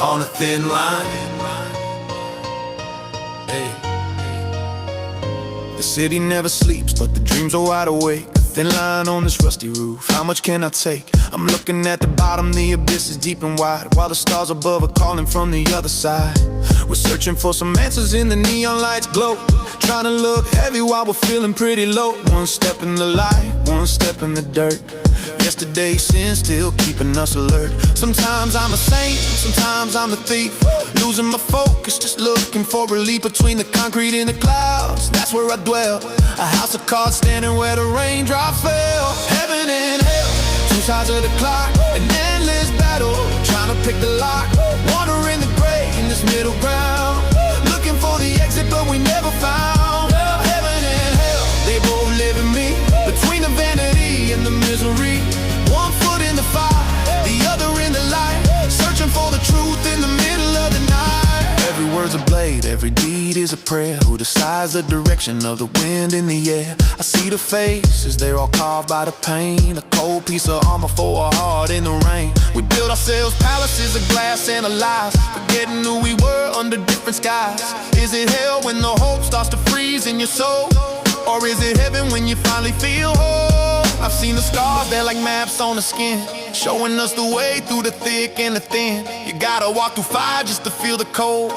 on a thin line. Hey. The city never sleeps, but the dreams are wide awake. A thin line on this rusty roof, how much can I take? I'm looking at the bottom, the abyss is deep and wide, while the stars above are calling from the other side. We're searching for some answers in the neon lights glow, trying to look heavy while we're feeling pretty low. One step in the light, one step in the dirt. Yesterday's sin still keeping us alert. Sometimes I'm a saint, sometimes I'm the thief, losing my focus, just looking for relief. Between the concrete and the clouds, that's where I dwell. A house of cards standing where the raindrops fell. Heaven and hell, two sides of the clock, an endless battle, trying to pick the lock. Wandering the gray in this middle ground, looking for the exit but we never found. Heaven and hell, they both live in me, between the vanity and the misery. One foot in the fire, the other in the light, searching for the truth in the middle of the night. Every word's a blade, every deed is a prayer. Who decides the direction of the wind in the air? I see the faces, they're all carved by the pain. A cold piece of armor for a heart in the rain. We build ourselves palaces of glass and of lies, forgetting who we were under different skies. Is it hell when the hope starts to freeze in your soul? Or is it heaven when you finally feel whole? I've seen the scars, they're like maps on the skin, showing us the way through the thick and the thin. You gotta walk through fire just to feel the cold,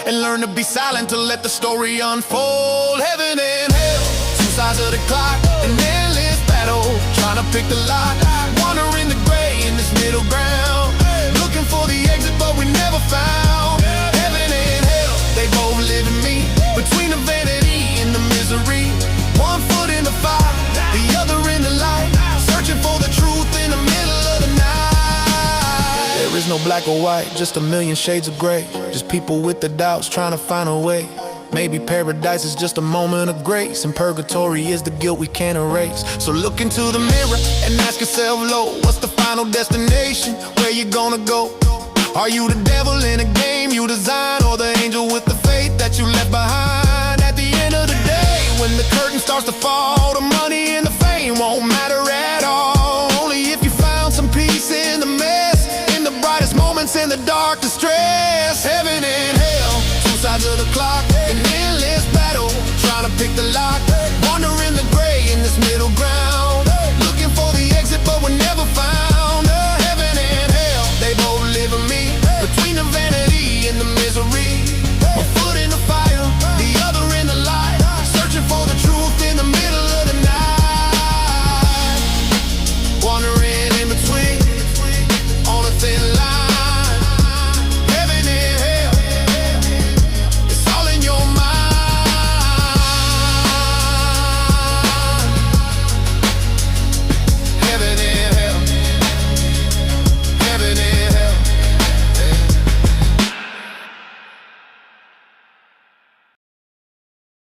and learn to be silent to let the story unfold. Heaven and hell, two sides of the clock, an endless battle, trying to pick the lock. Wandering the gray in this middle ground, looking for the exit but we never found. Heaven and hell, they both live in me, between the vanity and the misery. One foot in the fire, the other in the light, searching for the truth in the middle of the night. There is no black or white, just a million shades of gray. Just people with the doubts trying to find a way. Maybe paradise is just a moment of grace, and purgatory is the guilt we can't erase. So look into the mirror and ask yourself low, what's the final destination? Where you gonna go? Are you the devil in a game you design, or the angel with the faith that you left behind?